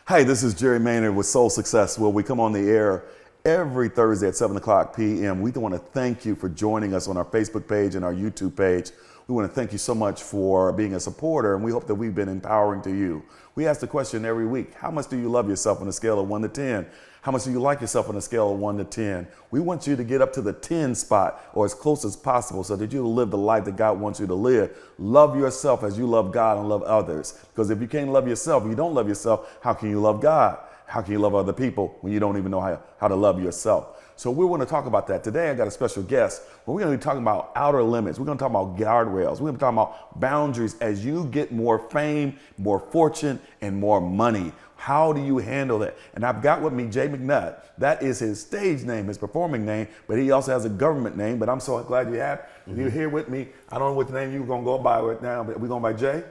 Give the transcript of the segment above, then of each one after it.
Hi, this is Jerry Maynard with Soul Success, where we come on the air every Thursday at 7 o'clock p.m. We want to thank you for joining us on our Facebook page and our YouTube page. We want to thank you so much for being a supporter, and we hope that we've been empowering to you. We ask the question every week, how much do you love yourself on a scale of 1 to 10? How much do you like yourself on a scale of 1 to 10? We want you to get up to the 10 spot or as close as possible so that you live the life that God wants you to live. Love yourself as you love God and love others. Because if you can't love yourself, you don't love yourself, how can you love God? How can you love other people when you don't even know how to love yourself? So we want to talk about that. Today I got a special guest where we're going to be talking about outer limits. We're going to talk about guardrails. We're going to be talking about boundaries as you get more fame, more fortune, and more money. How do you handle that? And I've got with me Jay McNutt. That is his stage name, his performing name, but he also has a government name. But I'm so glad you're here with me. I don't know what name you're going to go by right now, but we're going by Jay?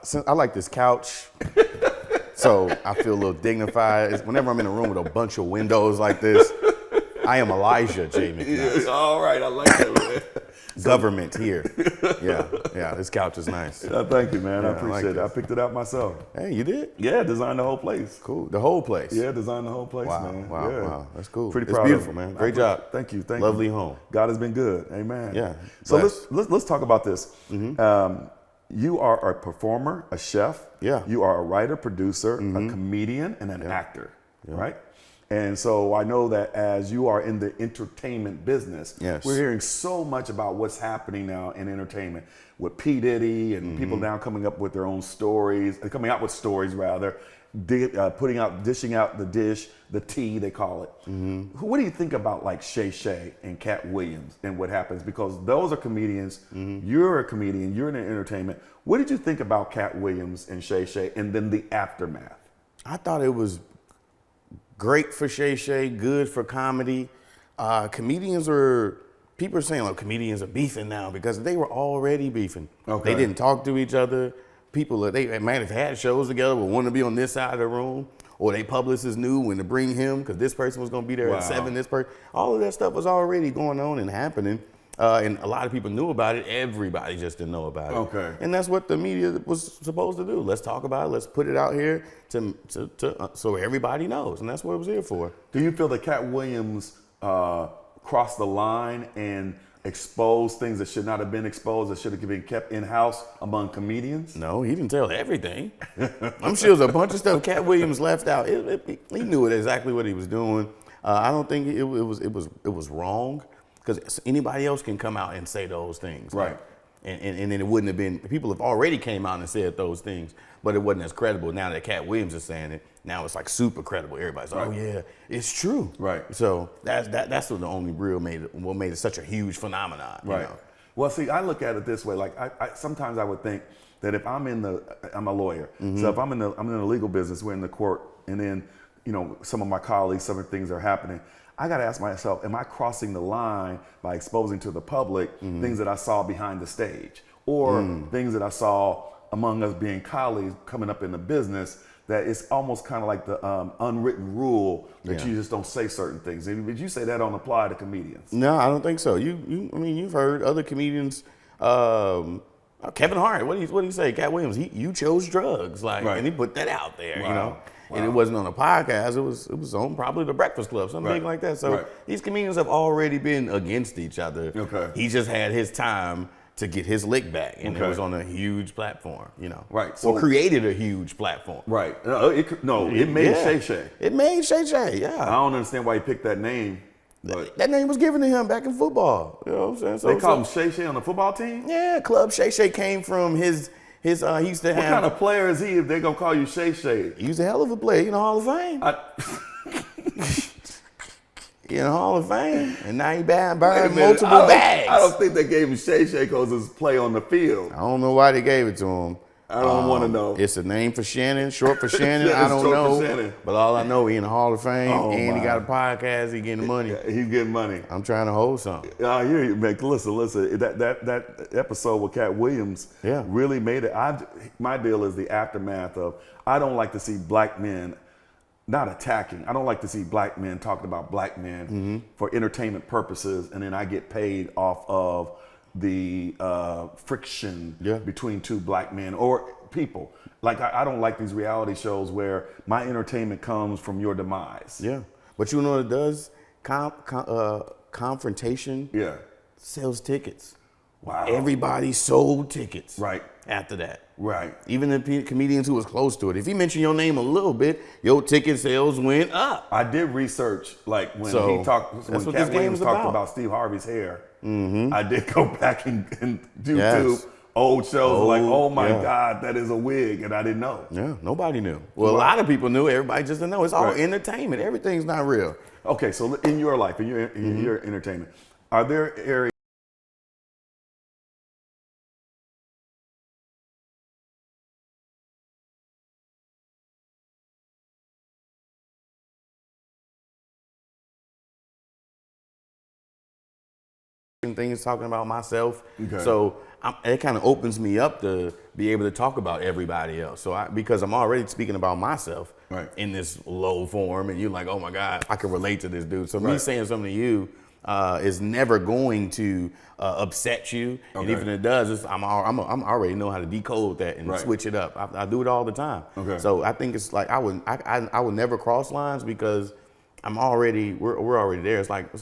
Since I like this couch. So I feel a little dignified. Whenever I'm in a room with a bunch of windows like this, I am Elijah J. McNutt. Yeah, all right, I like that, man. Government here. Yeah, this couch is nice. Thank you, man. Yeah, I appreciate it. I picked it out myself. Hey, you did? Yeah, designed the whole place. Cool. The whole place? Yeah, designed the whole place, Wow, man. wow, Yeah. wow. That's cool. Pretty It's proud beautiful, of it. man. Great job. Thank you. Lovely home. God has been good. Amen. Yeah. So Blessed. let's talk about this. You are a performer, a chef. Yeah. You are a writer, producer, a comedian, and an actor, right? And so I know that as you are in the entertainment business, Yes. we're hearing so much about what's happening now in entertainment with P. Diddy and people now coming up with their own stories, coming out with stories rather, dishing out the tea, they call it. What do you think about like Shay and Cat Williams and what happens? Because those are comedians. You're a comedian. You're in entertainment. What did you think about Cat Williams and Shay and then the aftermath? I thought it was great for Shay, good for comedy. People are saying, like, comedians are beefing now because they were already beefing. Okay. They didn't talk to each other. They might have had shows together but wanted to be on this side of the room, or they publicists knew when to bring him because this person was going to be there at 7, this person. All of that stuff was already going on and happening. And a lot of people knew about it. Everybody just didn't know about it. Okay. And that's what the media was supposed to do. Let's talk about it. Let's put it out here so everybody knows. And that's what it was here for. Do you feel that Cat Williams crossed the line and exposed things that should not have been exposed, that should have been kept in-house among comedians? No, he didn't tell everything. I'm sure there's a bunch of stuff Cat Williams left out. He knew exactly what he was doing. I don't think it was wrong, because anybody else can come out and say those things. Right. And then it wouldn't have been, people have already came out and said those things, but it wasn't as credible. Now that Cat Williams is saying it, now it's like super credible. Everybody's like, oh yeah, it's true. Right. So that's what the only real what made it such a huge phenomenon. Right. You know? Well, see, I look at it this way. Like, I sometimes I would think that if I'm a lawyer, so if I'm in the legal business, we're in the court, and then, some of my colleagues, some of the things are happening, I got to ask myself, am I crossing the line by exposing to the public things that I saw behind the stage, or things that I saw among us being colleagues coming up in the business, that it's almost kind of like the unwritten rule that you just don't say certain things. Did you say that don't apply to comedians? No, I don't think so. You've heard other comedians, Kevin Hart, what did he say? Cat Williams, you chose drugs, and he put that out there, Wow. And it wasn't on a podcast. It was on probably the Breakfast Club, something big like that. So these comedians have already been against each other. Okay. He just had his time to get his lick back, and it was on a huge platform, Right. So created a huge platform. Right. It made Shay. It made Shay. Yeah. I don't understand why he picked that name. But that name was given to him back in football. You know what I'm saying? They call him Shay on the football team? Yeah, Club Shay came from his he used to have. What kind of player is he if they're going to call you Shay? He was a hell of a player, Hall of Fame. Hall of Fame. And now he buying multiple bags. I don't think they gave him Shay because of his play on the field. I don't know why they gave it to him. I don't want to know. It's a name for Shannon, short for Shannon. I don't know. But all I know, he in the Hall of Fame, he got a podcast. He getting money. He's getting money. I'm trying to hold something. I hear you, man. Listen. That episode with Cat Williams really made it. My deal is the aftermath of, I don't like to see black men not attacking. I don't like to see black men talking about black men for entertainment purposes, and then I get paid off of the friction Yeah. between two black men or people. Like I don't like these reality shows where my entertainment comes from your demise. Yeah. But you know what it does? Confrontation Yeah. sells tickets. Wow. Everybody sold tickets. Right. After that. Right. Even the comedians who was close to it. If he mentioned your name a little bit, your ticket sales went up. I did research, like when So, he talked, when that's what Cat this game Williams is talked about. about Steve Harvey's hair. I did go back and YouTube Yes. old shows, like, oh my yeah. God, that is a wig, and I didn't know. Yeah, nobody knew. Well, a lot of people knew. Everybody just didn't know. It's all Right. entertainment. Everything's not real. Okay, so in your life, in your entertainment, are there areas And things talking about myself. Okay. So it kind of opens me up to be able to talk about everybody else. So because I'm already speaking about myself Right. in this low form, and you're like, oh my God, I can relate to this dude. So me Right. saying something to you is never going to upset you. And Okay. even if it does, I'm already know how to decode that and Right. switch it up. I do it all the time. Okay. So I think it's like I would never cross lines because we're already there. It's like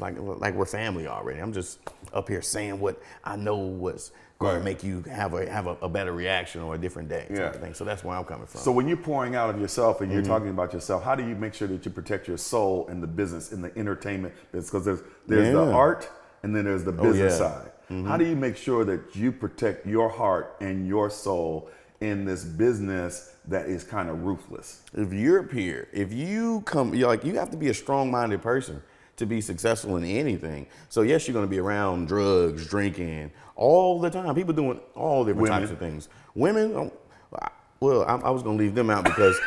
we're family already. I'm just up here saying what I know was going Right. to make you have a better reaction or a different day. Yeah. Type of thing. So that's where I'm coming from. So when you're pouring out of yourself and you're Mm-hmm. talking about yourself, how do you make sure that you protect your soul in the business, in the entertainment business? Because there's the Yeah. art and then there's the business yeah. side. How do you make sure that you protect your heart and your soul in this business that is kind of ruthless? If you're up here, if you come, you have to be a strong-minded person to be successful in anything. So yes, you're going to be around drugs, drinking, all the time. People doing all different Women. types of things. Women, well, I was going to leave them out because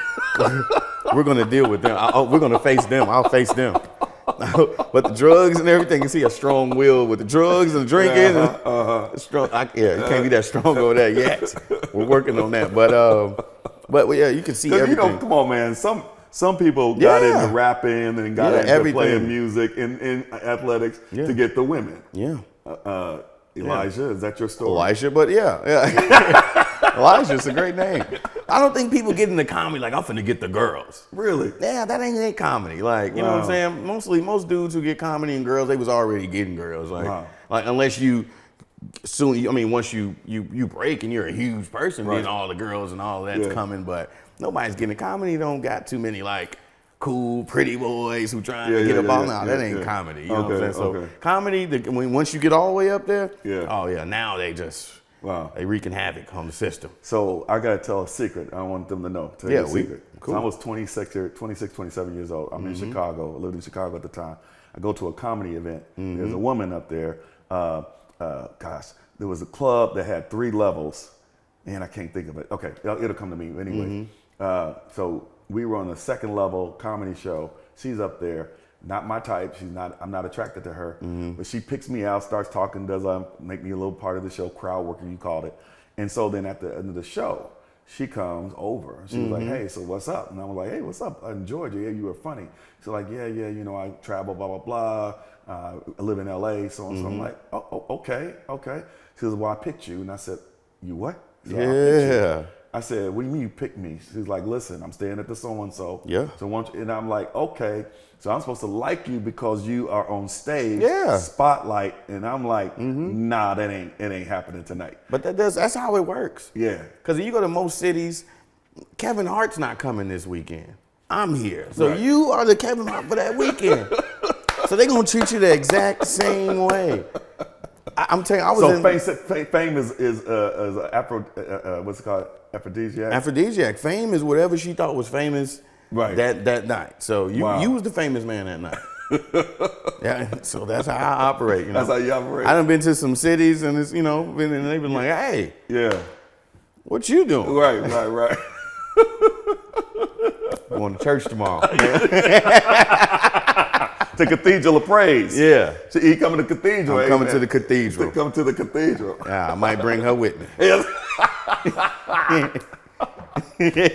we're going to deal with them. We're going to face them. I'll face them. But the drugs and everything, you see a strong will with the drugs and the drinking. Strong, you can't be that strong over there yet. We're working on that. But yeah, you can see everything. Come on, man. Some people got Yeah. into rapping and then got Yeah, into everything. playing music in athletics Yeah. to get the women. Yeah. Elijah, is that your story? Elisha, but yeah. Elijah's a great name. I don't think people get into comedy like I'm finna get the girls. Really? Yeah, that ain't comedy. Like, you know what I'm saying? Most dudes who get comedy and girls, they was already getting girls. Like unless you once you break and you're a huge person, then all the girls and all that's coming. But nobody's getting comedy. Don't got too many like cool, pretty boys who trying to get up all now. That ain't comedy. You know what I'm saying? So comedy, once you get all the way up there, now they just they wreaking havoc on the system. So I got to tell a secret. I want them to know. Tell you a secret. Cool. So I was 26, 27 years old. I'm in Chicago. I lived in Chicago at the time. I go to a comedy event. There's a woman up there. There was a club that had 3 levels, and I can't think of it. Okay, it'll come to me anyway. So we were on the 2nd level comedy show. She's up there, not my type. I'm not attracted to her, but she picks me out, starts talking, does make me a little part of the show, crowd working, you called it. And so then at the end of the show, she comes over. She was like, hey, so what's up? And I was like, hey, what's up? I enjoyed you. Yeah, you were funny. She's like, yeah, I travel, blah, blah, blah. I live in LA, so on. So I'm like, oh, okay. She says, well, I picked you. And I said, you what? She said, "I picked you." I said, what do you mean you picked me? She's like, listen, I'm staying at the so-and-so. Yeah. And I'm like, okay. So I'm supposed to like you because you are on stage, spotlight. And I'm like, nah, it ain't happening tonight. But that's how it works. Yeah. Because if you go to most cities, Kevin Hart's not coming this weekend. I'm here. So you are the Kevin Hart for that weekend. So they're going to treat you the exact same way. I'm telling you, I was fame is what's it called? Aphrodisiac? Aphrodisiac. Fame is whatever she thought was famous that night. So you was the famous man that night. Yeah, so that's how I operate. You know? That's how you operate. I done been to some cities and it's, and they've been like, hey, what you doing? Right. Going to church tomorrow. The Cathedral of Praise. Yeah. So he coming to Cathedral. I'm coming to the Cathedral. Come to the Cathedral. Yeah, I might bring her with me.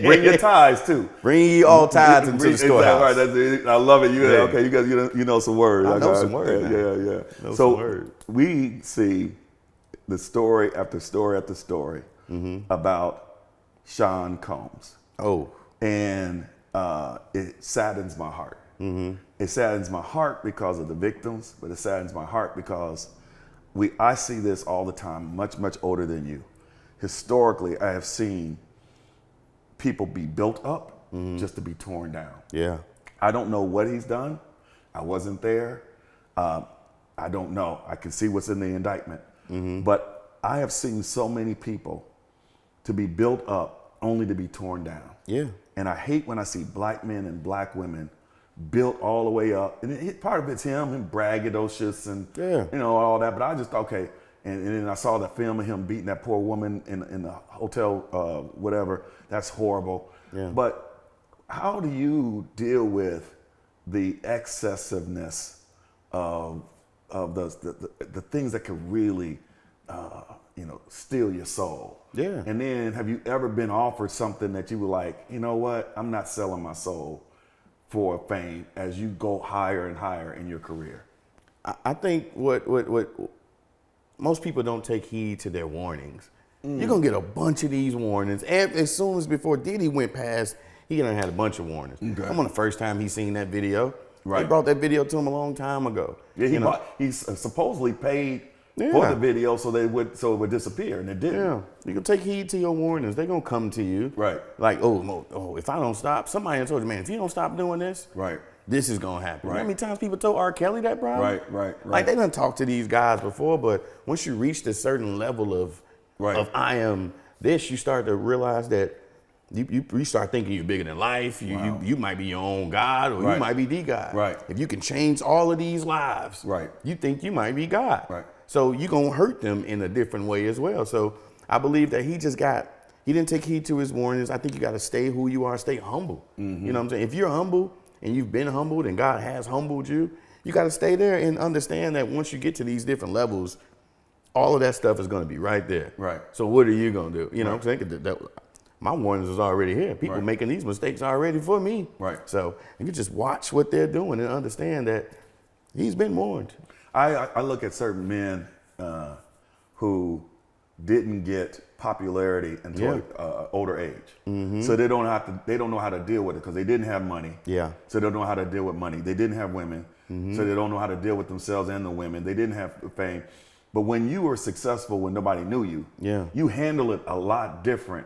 Bring your ties too. Bring ye all tithes into the storehouse. Right, that's it. I love it. Okay, you know some words. I know some words. Yeah. So we see the story after story after story about Sean Combs. Oh. And it saddens my heart. It saddens my heart because of the victims, but it saddens my heart because I see this all the time, much, much older than you. Historically, I have seen people be built up just to be torn down. Yeah. I don't know what he's done. I wasn't there. I don't know. I can see what's in the indictment. But I have seen so many people to be built up only to be torn down. Yeah. And I hate when I see black men and black women built all the way up. And part of it's him braggadocious and all that. But I just, okay. And then I saw that film of him beating that poor woman in the hotel, whatever. That's horrible. Yeah. But how do you deal with the excessiveness of the things that could really, steal your soul? Yeah. And then have you ever been offered something that you were like, you know what, I'm not selling my soul for fame as you go higher and higher in your career? I think what most people don't take heed to their warnings. You're gonna get a bunch of these warnings. As soon as before Diddy went past, he done had a bunch of warnings. Okay. I'm on the first time he seen that video. Right. They brought that video to him a long time ago. Yeah, he supposedly paid for the video so it would disappear, and it didn't. Yeah, you can take heed to your warnings. They're gonna come to you. Right. Like, if I don't stop, somebody told you, man, if you don't stop doing this, right, this is gonna happen. Right. How many times people told R. Kelly that, bro? Right. Like they done talked to these guys before, but once you reach this certain level of I am this, you start to realize that you start thinking you're bigger than life. You might be your own God, or you might be the God. Right. If you can change all of these lives, you think you might be God. Right. So you're gonna hurt them in a different way as well. So I believe that he didn't take heed to his warnings. I think you gotta stay who you are, stay humble. You know what I'm saying? If you're humble and you've been humbled and God has humbled you, you gotta stay there and understand that once you get to these different levels, all of that stuff is gonna be right there. Right. So what are you gonna do? You know what I'm saying? My warnings is already here. People making these mistakes already for me. Right. So you just watch what they're doing and understand that he's been warned. I look at certain men who didn't get popularity until older age, so they don't know how to deal with it because they didn't have money. Yeah. So they don't know how to deal with money. They didn't have women, so they don't know how to deal with themselves and the women. They didn't have fame. But when you were successful, when nobody knew you, you handle it a lot different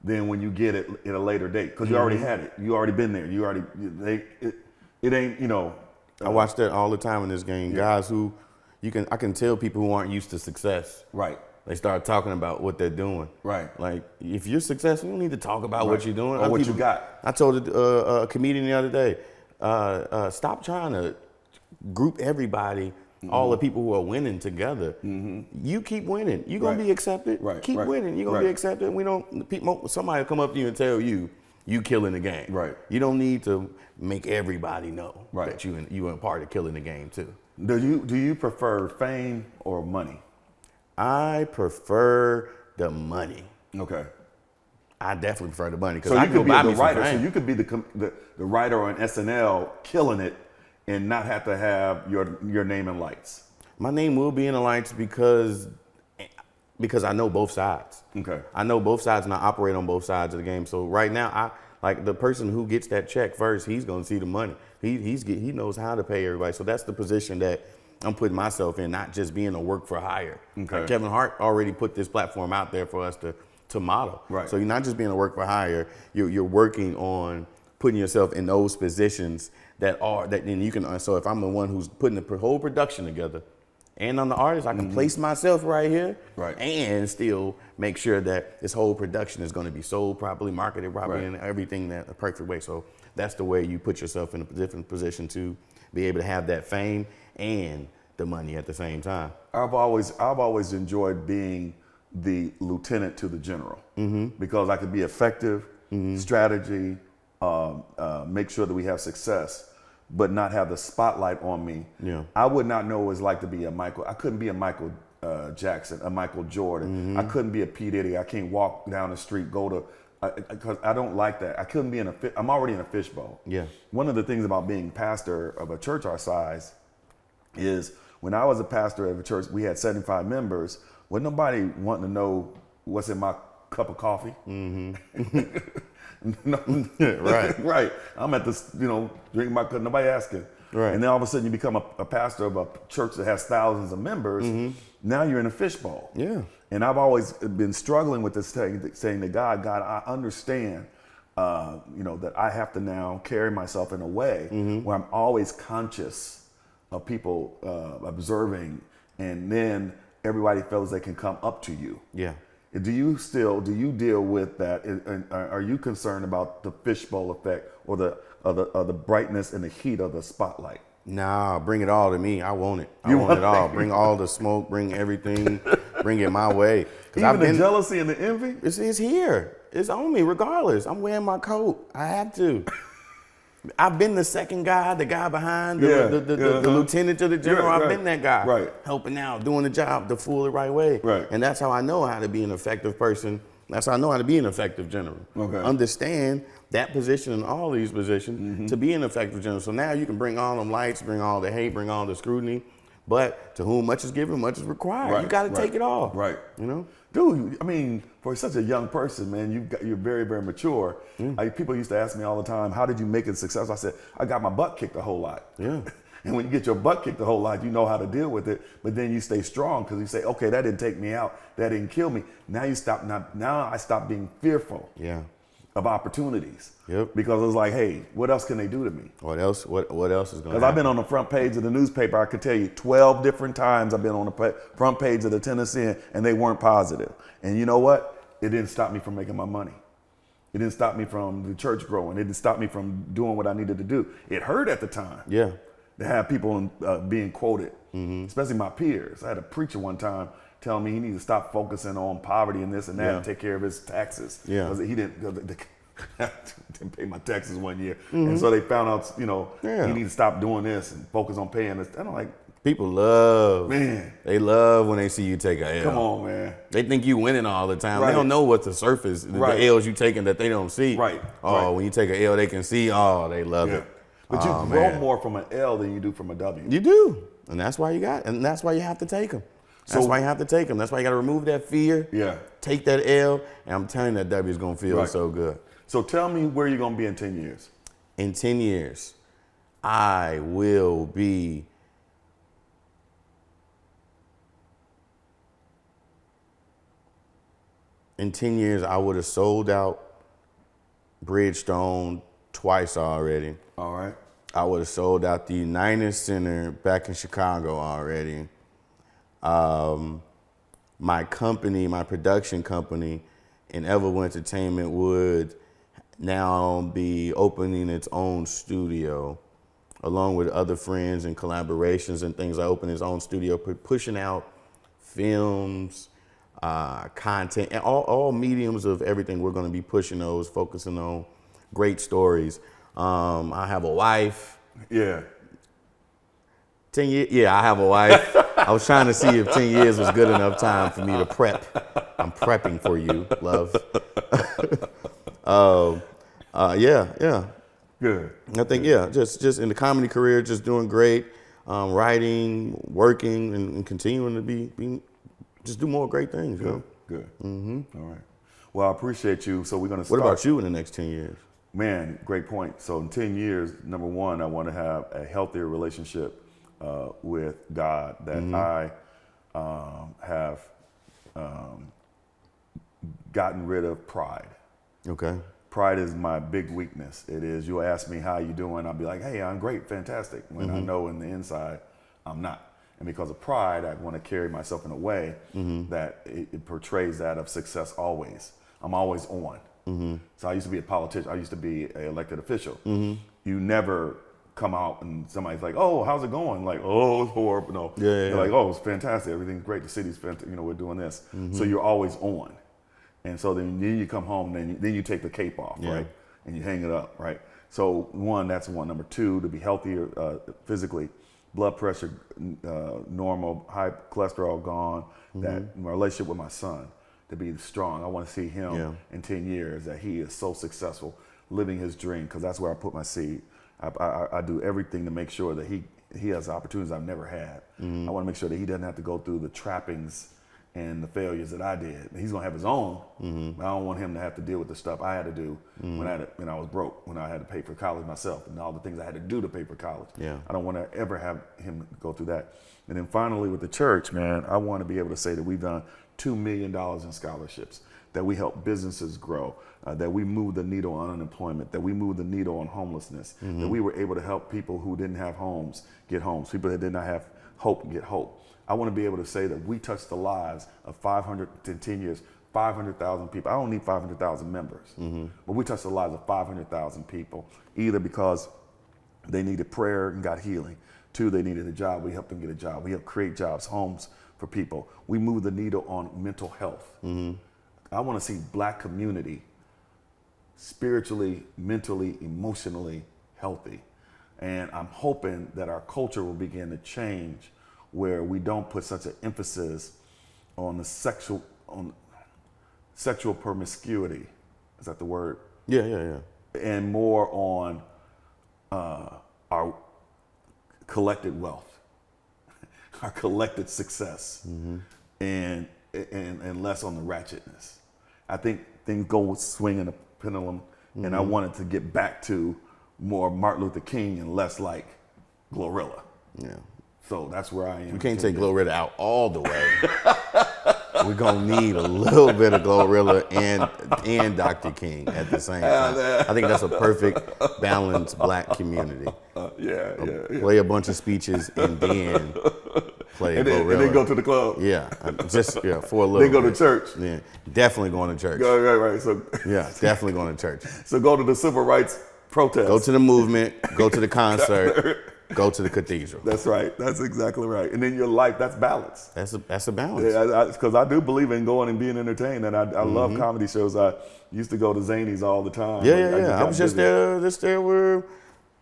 than when you get it at a later date because you already had it. You already been there. It ain't. I watch that all the time in this game. Guys who I can tell people who aren't used to success. Right. They start talking about what they're doing. Right. Like if you're successful, you don't need to talk about what you're doing or what you got. I told a comedian the other day, stop trying to group everybody, all the people who are winning together. You keep winning. You're gonna be accepted. Keep winning. You're gonna be accepted. Somebody will come up to you and tell you killing the game. Right. You don't need to make everybody know that you are part of killing the game too. Do you prefer fame or money? I prefer the money. Okay. I definitely prefer the money because I could be the writer. So you could be the writer on SNL killing it and not have to have your name in lights. My name will be in the lights because I know both sides. Okay. I know both sides and I operate on both sides of the game. So right now, like the person who gets that check first, he's gonna see the money. He knows how to pay everybody. So that's the position that I'm putting myself in, not just being a work for hire. Okay. Like Kevin Hart already put this platform out there for us to model. Right. So you're not just being a work for hire. You're working on putting yourself in those positions that then you can. So if I'm the one who's putting the whole production together, and I'm the artist, I can place myself right here, and still make sure that this whole production is going to be sold properly, marketed properly, and everything that a perfect way. So that's the way you put yourself in a different position to be able to have that fame and the money at the same time. I've always enjoyed being the lieutenant to the general because I could be effective, strategy, make sure that we have success, but not have the spotlight on me. Yeah. I would not know what it's like to be I couldn't be a Michael Jackson, a Michael Jordan. I couldn't be a P. Diddy. I can't walk down the street, because I don't like that. I couldn't be I'm already in a fishbowl. Yeah. One of the things about being pastor of a church our size is when I was a pastor of a church, we had 75 members. Wasn't nobody wanting to know what's in my cup of coffee. No, Right. right. I'm at this, drinking my cup. Nobody asking. Right. And then all of a sudden you become a pastor of a church that has thousands of members. Now you're in a fishbowl. Yeah. And I've always been struggling with this thing, saying to God, I understand, that I have to now carry myself in a way where I'm always conscious of people observing, and then everybody feels they can come up to you. Yeah. Do you deal with that? And are you concerned about the fishbowl effect or the brightness and the heat of the spotlight? Nah, bring it all to me. I want it. I want it all. Bring all the smoke, bring everything, bring it my way. Even the jealousy and the envy? It's here. It's on me regardless. I'm wearing my coat. I have to. I've been the second guy, the guy behind, the lieutenant to the general. I've been that guy, helping out, doing the job the full the right way. Right. And that's how I know how to be an effective person. That's how I know how to be an effective general. Okay. Understand that position and all these positions to be an effective general. So now you can bring all them lights, bring all the hate, bring all the scrutiny. But to whom much is given, much is required. Right, You got to take it all. Right. Dude, I mean, for such a young person, man, you're very, very mature. People used to ask me all the time, how did you make it successful? I said, I got my butt kicked a whole lot. Yeah. And when you get your butt kicked a whole lot, you know how to deal with it. But then you stay strong because you say, okay, that didn't take me out. That didn't kill me. Now you stop. Now I stop being fearful of opportunities. Yep. Because it's like, hey, what else can they do to me? What else? What else is going to happen? Because I've been on the front page of the newspaper. I could tell you 12 different times I've been on the front page of the Tennessean, and they weren't positive. And you know what? It didn't stop me from making my money. It didn't stop me from the church growing. It didn't stop me from doing what I needed to do. It hurt at the time. Yeah. To have people being quoted, especially my peers. I had a preacher one time telling me he needed to stop focusing on poverty and this and that and take care of his taxes. Yeah. Because he didn't pay my taxes one year. And so they found out, he needed to stop doing this and focus on paying this. And I'm like, people love, man. They love when they see you take a L. Come on, man. They think you winning all the time. Right. They don't know what the surface, the L's you taking that they don't see. Right. Oh, when you take a L, they can see. Oh, they love it. But you grow more from an L than you do from a W. You do. And that's why you got it. And that's why you have to take them. That's why you have to take them. That's why you got to remove that fear. Yeah. Take that L. And I'm telling you, that W is going to feel so good. So tell me where you're going to be in 10 years. In 10 years, I will be in 10 years, I would have sold out Bridgestone twice already. All right. I would have sold out the United Center back in Chicago already. My company, my production company, Inevitable Entertainment would now be opening its own studio, along with other friends and collaborations and things. I open its own studio, pushing out films, content, and all mediums of everything. We're going to be pushing those, focusing on great stories. I have a wife. Yeah. 10 years? Yeah, I have a wife. I was trying to see if 10 years was good enough time for me to prep. I'm prepping for you, love. Yeah. Good. I think, just in the comedy career, just doing great, writing, working, and continuing to be just do more great things. Good. Good. All right. Well, I appreciate you. So we're going to start. What about you in the next 10 years? Man, great point. So in 10 years, number one, I want to have a healthier relationship with God, that I have gotten rid of pride. Okay. Pride is my big weakness. It is, you'll ask me, how you doing? I'll be like, hey, I'm great, fantastic. When I know in the inside, I'm not. And because of pride, I want to carry myself in a way that it portrays that of success always. I'm always on. So I used to be a politician. I used to be an elected official. You never come out and somebody's like, oh, how's it going? Like, oh, it's horrible. No. You're like, oh, it's fantastic. Everything's great. The city's fantastic. We're doing this. So you're always on. And so then you come home, then you take the cape off, right? And you hang it up, right? So one, that's one. Number two, to be healthier physically, blood pressure normal, high cholesterol gone, that my relationship with my son, to be strong. I want to see him in 10 years, that he is so successful, living his dream, because that's where I put my seed. I do everything to make sure that he has opportunities I've never had. I want to make sure that he doesn't have to go through the trappings and the failures that I did. He's gonna have his own, but I don't want him to have to deal with the stuff I had to do when I was broke, when I had to pay for college myself, and all the things I had to do to pay for college. Yeah. I don't want to ever have him go through that. And then finally, with the church, man, I want to be able to say that we've done $2 million in scholarships, that we help businesses grow, that we move the needle on unemployment, that we move the needle on homelessness, that we were able to help people who didn't have homes get homes, people that did not have hope get hope. I want to be able to say that we touched the lives of 510 years, 500,000 people. I don't need 500,000 members, but we touched the lives of 500,000 people, either because they needed prayer and got healing. 2, they needed a job. We helped them get a job. We helped create jobs, homes for people. We moved the needle on mental health. I want to see Black community spiritually, mentally, emotionally healthy. And I'm hoping that our culture will begin to change, where we don't put such an emphasis on the sexual promiscuity. Is that the word? Yeah. And more on our collected wealth, our collected success, and less on the ratchetness. I think things go swinging a pendulum, and I wanted to get back to more Martin Luther King and less like Glorilla. Yeah. So that's where I am. We can't take Glorilla out all the way. We're gonna need a little bit of Glorilla and Dr. King at the same time. I think that's a perfect balanced Black community. Yeah. Play a bunch of speeches and then play Glorilla. And then go to the club. Yeah, for a little. They go bit. to church. Yeah, definitely going to church. Right. So Yeah, definitely going to church. So go to the civil rights protest. Go to the movement. Go to the concert. Go to the cathedral. That's right. That's exactly right. And then your life, that's balance. That's a balance. Yeah, because I do believe in going and being entertained, and I love comedy shows. I used to go to Zanies all the time. Yeah. I was just there where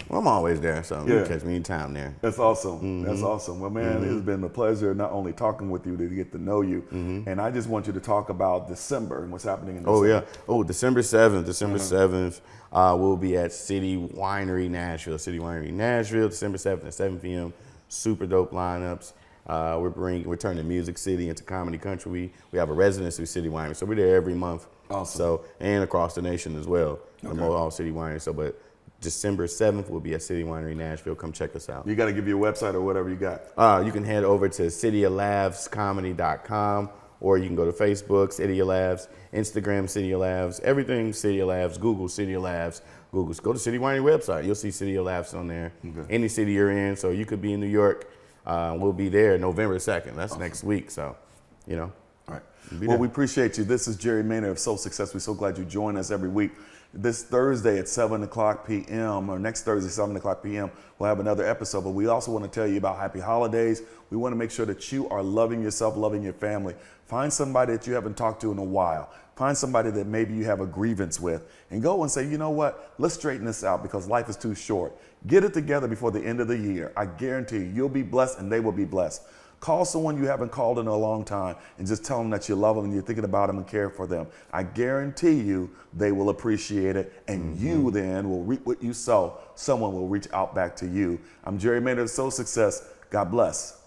I'm always there, so you Yeah. can catch me anytime there. That's awesome. That's awesome. Well, man, it's been a pleasure not only talking with you, to get to know you. And I just want you to talk about December and what's happening in December. Oh, yeah. Oh, December 7th. We'll be at City Winery Nashville. December 7th at 7 p.m. Super dope lineups. We're turning Music City into Comedy Country. We have a residency with City Winery, so we're there every month. Awesome. So, and across the nation as well. Okay. All City Winery. So, but December 7th, we'll be at City Winery Nashville. Come check us out. You got to give your website or whatever you got. You can head over to cityoflavescomedy.com, or you can go to Facebook, City of Labs, Instagram, City of Labs, everything City of Labs, Google City of Labs. Go to City Winery website. You'll see City of Labs on there. Okay. Any city you're in. So you could be in New York. We'll be there November 2nd. That's next week. So, All right. Well, we appreciate you. This is Jerry Maynard of Soul Success. We're so glad you join us every week. This Thursday at 7 o'clock p.m. or next Thursday, 7 o'clock p.m., we'll have another episode. But we also want to tell you about happy holidays. We want to make sure that you are loving yourself, loving your family. Find somebody that you haven't talked to in a while. Find somebody that maybe you have a grievance with, and go and say, you know what, let's straighten this out because life is too short. Get it together before the end of the year. I guarantee you'll be blessed and they will be blessed. Call someone you haven't called in a long time and just tell them that you love them and you're thinking about them and care for them. I guarantee you they will appreciate it, and you then will reap what you sow. Someone will reach out back to you. I'm Jerry Maynard of Soul Success. God bless.